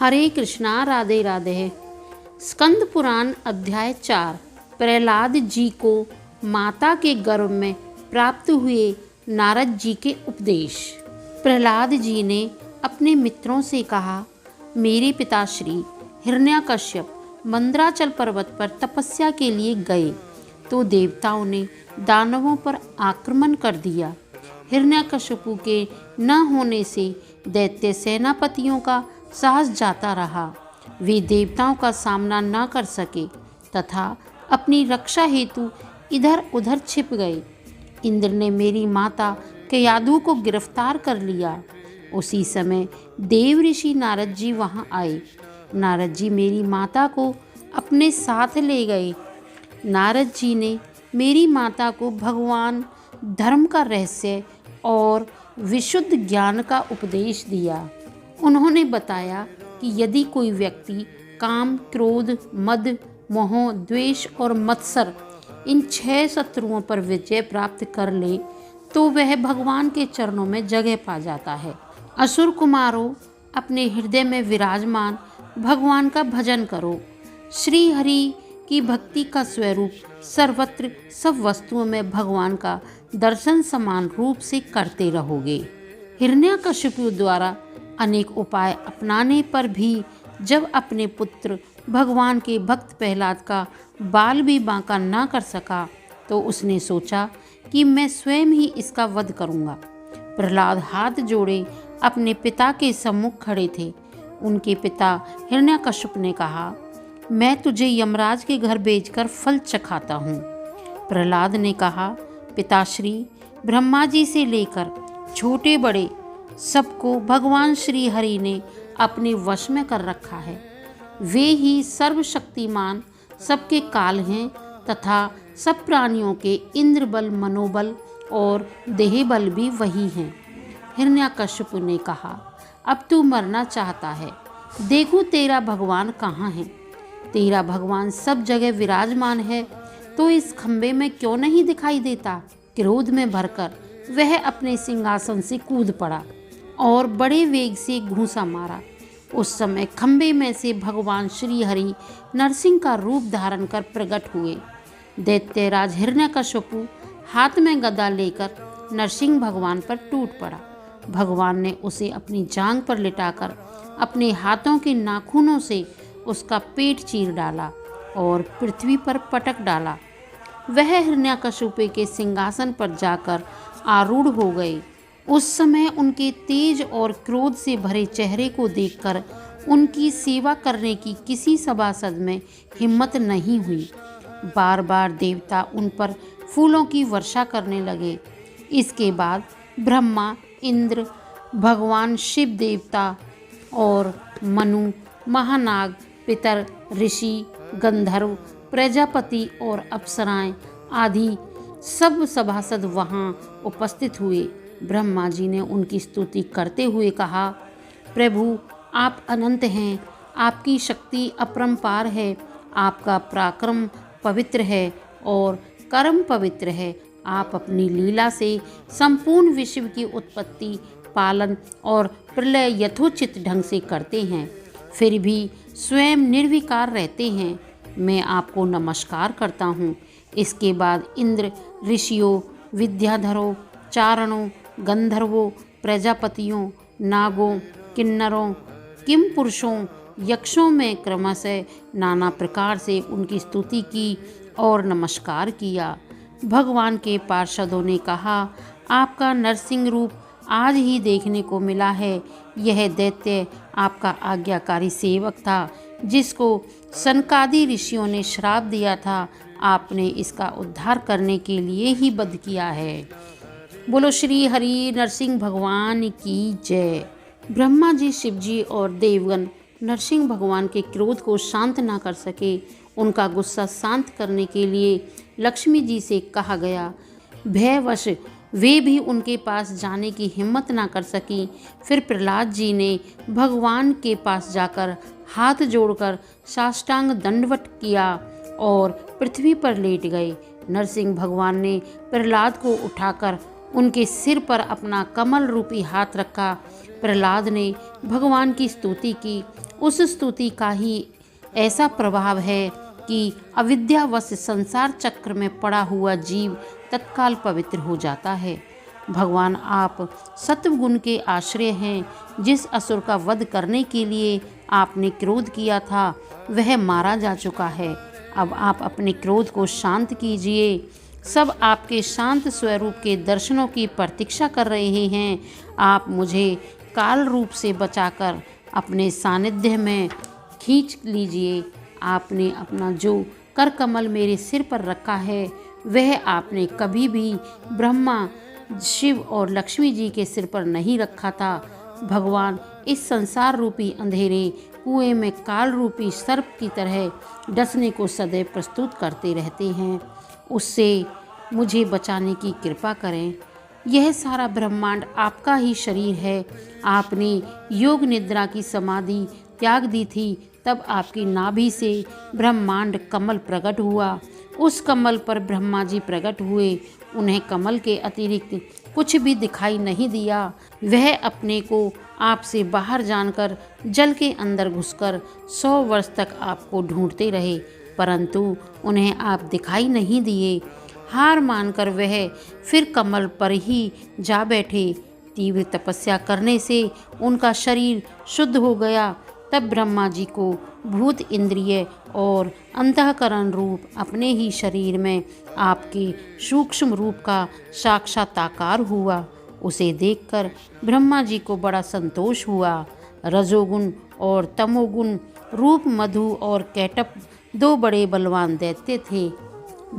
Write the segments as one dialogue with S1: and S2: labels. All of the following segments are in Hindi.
S1: हरे कृष्णा, राधे राधे। स्कंद पुराण अध्याय 4। प्रहलाद जी को माता के गर्भ में प्राप्त हुए नारद जी के उपदेश। प्रहलाद जी ने अपने मित्रों से कहा, मेरे पिताश्री हिरण्यकश्यप मंदराचल पर्वत पर तपस्या के लिए गए तो देवताओं ने दानवों पर आक्रमण कर दिया। हिरण्यकश्यपु के न होने से दैत्य सेनापतियों का साहस जाता रहा। वे देवताओं का सामना न कर सके तथा अपनी रक्षा हेतु इधर उधर छिप गए। इंद्र ने मेरी माता कयाधु को गिरफ्तार कर लिया। उसी समय देव ऋषि नारद जी वहां आए। नारद जी मेरी माता को अपने साथ ले गए। नारद जी ने मेरी माता को भगवान धर्म का रहस्य और विशुद्ध ज्ञान का उपदेश दिया। उन्होंने बताया कि यदि कोई व्यक्ति काम, क्रोध, मद, मोह, द्वेष और मत्सर इन 6 शत्रुओं पर विजय प्राप्त कर ले तो वह भगवान के चरणों में जगह पा जाता है। असुर कुमारों, अपने हृदय में विराजमान भगवान का भजन करो। श्री हरि की भक्ति का स्वरूप सर्वत्र सब वस्तुओं में भगवान का दर्शन समान रूप से करते रहोगे। हिरण्यकशिपु द्वारा अनेक उपाय अपनाने पर भी जब अपने पुत्र भगवान के भक्त प्रहलाद का बाल भी बांका ना कर सका तो उसने सोचा कि मैं स्वयं ही इसका वध करूंगा। प्रहलाद हाथ जोड़े अपने पिता के सम्मुख खड़े थे। उनके पिता हिरण्यकश्यप ने कहा, मैं तुझे यमराज के घर भेजकर फल चखाता हूँ। प्रहलाद ने कहा, पिताश्री, ब्रह्मा जी से लेकर छोटे बड़े सबको भगवान श्री हरि ने अपने वश में कर रखा है। वे ही सर्वशक्तिमान सबके काल हैं तथा सब प्राणियों के इंद्र बल, मनोबल और देह बल भी वही हैं। हिरण्यकश्यप ने कहा, अब तू मरना चाहता है, देखो तेरा भगवान कहाँ है। तेरा भगवान सब जगह विराजमान है तो इस खंबे में क्यों नहीं दिखाई देता। क्रोध में भरकर वह अपने सिंहासन से कूद पड़ा और बड़े वेग से घूंसा मारा। उस समय खंबे में से भगवान श्री हरि नरसिंह का रूप धारण कर प्रकट हुए। दैत्यराज हिरण्यकश्यपु हाथ में गदा लेकर नरसिंह भगवान पर टूट पड़ा। भगवान ने उसे अपनी जांघ पर लिटाकर अपने हाथों के नाखूनों से उसका पेट चीर डाला और पृथ्वी पर पटक डाला। वह हिरण्यकशिपु के सिंहासन पर जाकर आरूढ़ हो गए। उस समय उनके तेज और क्रोध से भरे चेहरे को देखकर उनकी सेवा करने की किसी सभासद में हिम्मत नहीं हुई। बार बार देवता उन पर फूलों की वर्षा करने लगे। इसके बाद ब्रह्मा, इंद्र, भगवान शिव देवता और मनु, महानाग, पितर, ऋषि, गंधर्व, प्रजापति और अप्सराएं आदि सब सभासद वहां उपस्थित हुए। ब्रह्मा जी ने उनकी स्तुति करते हुए कहा, प्रभु आप अनंत हैं, आपकी शक्ति अपरंपार है, आपका पराक्रम पवित्र है और कर्म पवित्र है। आप अपनी लीला से संपूर्ण विश्व की उत्पत्ति, पालन और प्रलय यथोचित ढंग से करते हैं, फिर भी स्वयं निर्विकार रहते हैं। मैं आपको नमस्कार करता हूँ। इसके बाद इंद्र, ऋषियों, विद्याधरों, चारणों, गंधर्वों, प्रजापतियों, नागों, किन्नरों, किम पुरुषों, यक्षों में क्रमशः नाना प्रकार से उनकी स्तुति की और नमस्कार किया। भगवान के पार्षदों ने कहा, आपका नरसिंह रूप आज ही देखने को मिला है। यह दैत्य आपका आज्ञाकारी सेवक था, जिसको सनकादि ऋषियों ने श्राप दिया था। आपने इसका उद्धार करने के लिए ही वध किया है। बोलो श्री हरि नरसिंह भगवान की जय। ब्रह्मा जी, शिव जी और देवगण नरसिंह भगवान के क्रोध को शांत ना कर सके। उनका गुस्सा शांत करने के लिए लक्ष्मी जी से कहा गया। भयवश वे भी उनके पास जाने की हिम्मत ना कर सकी। फिर प्रहलाद जी ने भगवान के पास जाकर हाथ जोड़कर साष्टांग दंडवत किया और पृथ्वी पर लेट गए। नरसिंह भगवान ने प्रहलाद को उठाकर उनके सिर पर अपना कमल रूपी हाथ रखा। प्रहलाद ने भगवान की स्तुति की उस स्तुति का ही ऐसा प्रभाव है कि अविद्यावश संसार चक्र में पड़ा हुआ जीव तत्काल पवित्र हो जाता है। भगवान आप सत्वगुण के आश्रय हैं। जिस असुर का वध करने के लिए आपने क्रोध किया था वह मारा जा चुका है। अब आप अपने क्रोध को शांत कीजिए। सब आपके शांत स्वरूप के दर्शनों की प्रतीक्षा कर रहे हैं। आप मुझे काल रूप से बचाकर अपने सानिध्य में खींच लीजिए। आपने अपना जो कर कमल मेरे सिर पर रखा है वह आपने कभी भी ब्रह्मा, शिव और लक्ष्मी जी के सिर पर नहीं रखा था। भगवान इस संसार रूपी अंधेरे कुएं में काल रूपी सर्प की तरह डसने को सदैव प्रस्तुत करते रहते हैं। उससे मुझे बचाने की कृपा करें। यह सारा ब्रह्मांड आपका ही शरीर है। आपने योग निद्रा की समाधि त्याग दी थी, तब आपकी नाभि से ब्रह्मांड कमल प्रकट हुआ। उस कमल पर ब्रह्मा जी प्रकट हुए। उन्हें कमल के अतिरिक्त कुछ भी दिखाई नहीं दिया। वह अपने को आपसे बाहर जानकर जल के अंदर घुसकर 100 वर्ष तक आपको ढूंढते रहे, परंतु उन्हें आप दिखाई नहीं दिए। हार मानकर वह फिर कमल पर ही जा बैठे। तीव्र तपस्या करने से उनका शरीर शुद्ध हो गया। तब ब्रह्मा जी को भूत इंद्रिय और अंतःकरण रूप अपने ही शरीर में आपके सूक्ष्म रूप का साक्षात्कार हुआ। उसे देखकर ब्रह्मा जी को बड़ा संतोष हुआ। रजोगुण और तमोगुण रूप मधु और कैटप 2 बड़े बलवान दैत्य थे।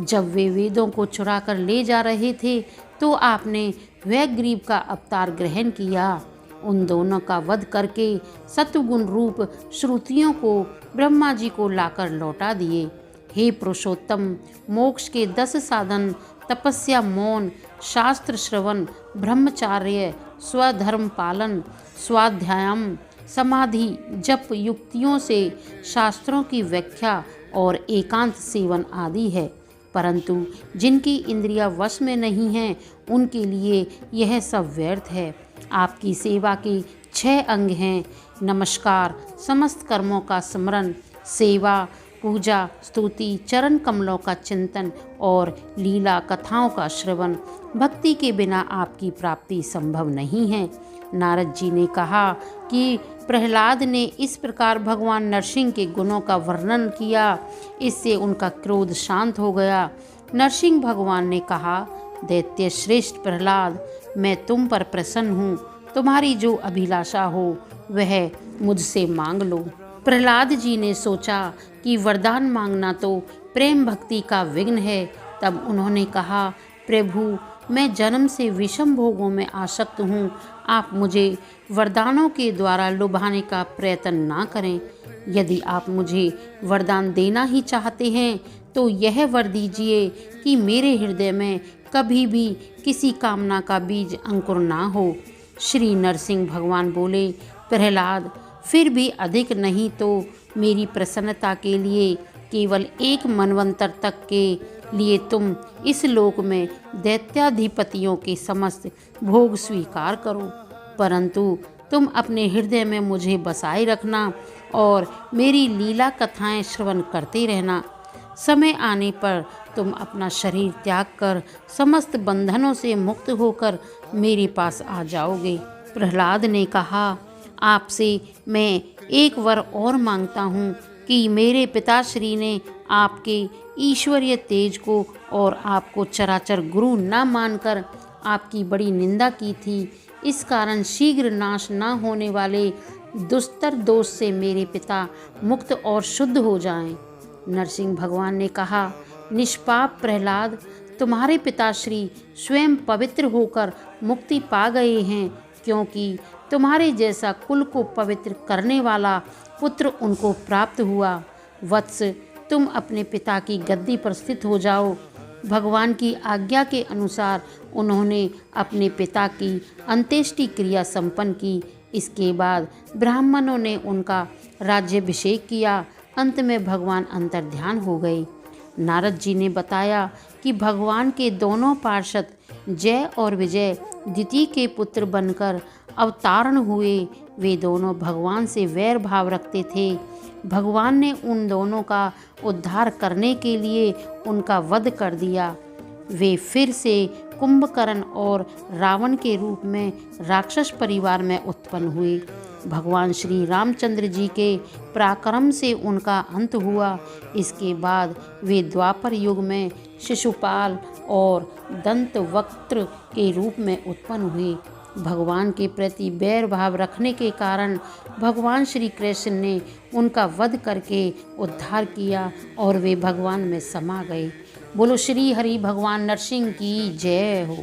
S1: जब वे वेदों को चुरा कर ले जा रहे थे तो आपने हयग्रीव का अवतार ग्रहण किया। उन दोनों का वध करके सत्वगुण रूप श्रुतियों को ब्रह्मा जी को लाकर लौटा दिए। हे पुरुषोत्तम, मोक्ष के 10 साधन तपस्या, मौन, शास्त्र श्रवण, ब्रह्मचार्य, स्वधर्म पालन, स्वाध्यायम, समाधि, जप, युक्तियों से शास्त्रों की व्याख्या और एकांत सेवन आदि है। परंतु जिनकी इंद्रियां वश में नहीं हैं उनके लिए यह सब व्यर्थ है। आपकी सेवा के 6 अंग हैं: नमस्कार, समस्त कर्मों का स्मरण, सेवा, पूजा, स्तुति, चरण कमलों का चिंतन और लीला कथाओं का श्रवण। भक्ति के बिना आपकी प्राप्ति संभव नहीं है। नारद जी ने कहा कि प्रहलाद ने इस प्रकार भगवान नरसिंह के गुणों का वर्णन किया। इससे उनका क्रोध शांत हो गया। नरसिंह भगवान ने कहा, दैत्य श्रेष्ठ प्रहलाद, मैं तुम पर प्रसन्न हूँ। तुम्हारी जो अभिलाषा हो वह मुझसे मांग लो। प्रहलाद जी ने सोचा कि वरदान मांगना तो प्रेम भक्ति का विघ्न है। तब उन्होंने कहा, प्रभु, मैं जन्म से विषम भोगों में आसक्त हूँ। आप मुझे वरदानों के द्वारा लुभाने का प्रयत्न ना करें। यदि आप मुझे वरदान देना ही चाहते हैं तो यह वर दीजिए कि मेरे हृदय में कभी भी किसी कामना का बीज अंकुर ना हो। श्री नरसिंह भगवान बोले, प्रहलाद, फिर भी अधिक नहीं तो मेरी प्रसन्नता के लिए केवल 1 मनवंतर तक के लिए तुम इस लोक में दैत्याधिपतियों के समस्त भोग स्वीकार करो, परंतु तुम अपने हृदय में मुझे बसाए रखना और मेरी लीला कथाएं श्रवण करते रहना। समय आने पर तुम अपना शरीर त्याग कर समस्त बंधनों से मुक्त होकर मेरे पास आ जाओगे। प्रहलाद ने कहा, आपसे मैं एक वर और मांगता हूँ कि मेरे पिताश्री ने आपके ईश्वरीय तेज को और आपको चराचर गुरु न मानकर आपकी बड़ी निंदा की थी। इस कारण शीघ्र नाश न होने वाले दुस्तर दोष से मेरे पिता मुक्त और शुद्ध हो जाएं। नरसिंह भगवान ने कहा, निष्पाप प्रहलाद, तुम्हारे पिताश्री स्वयं पवित्र होकर मुक्ति पा गए हैं, क्योंकि तुम्हारे जैसा कुल को पवित्र करने वाला पुत्र उनको प्राप्त हुआ। वत्स, तुम अपने पिता की गद्दी पर स्थित हो जाओ। भगवान की आज्ञा के अनुसार उन्होंने अपने पिता की अंत्येष्टि क्रिया संपन्न की। इसके बाद ब्राह्मणों ने उनका राज्याभिषेक किया। अंत में भगवान अंतर्ध्यान हो गए। नारद जी ने बताया कि भगवान के दोनों पार्षद जय और विजय द्वितीय के पुत्र बनकर अवतारण हुए। वे दोनों भगवान से वैर भाव रखते थे। भगवान ने उन दोनों का उद्धार करने के लिए उनका वध कर दिया। वे फिर से कुंभकर्ण और रावण के रूप में राक्षस परिवार में उत्पन्न हुए। भगवान श्री रामचंद्र जी के पराक्रम से उनका अंत हुआ। इसके बाद वे द्वापर युग में शिशुपाल और दंतवक्त्र के रूप में उत्पन्न हुए। भगवान के प्रति बैर भाव रखने के कारण भगवान श्री कृष्ण ने उनका वध करके उद्धार किया और वे भगवान में समा गए। बोलो श्री हरि भगवान नरसिंह की जय हो।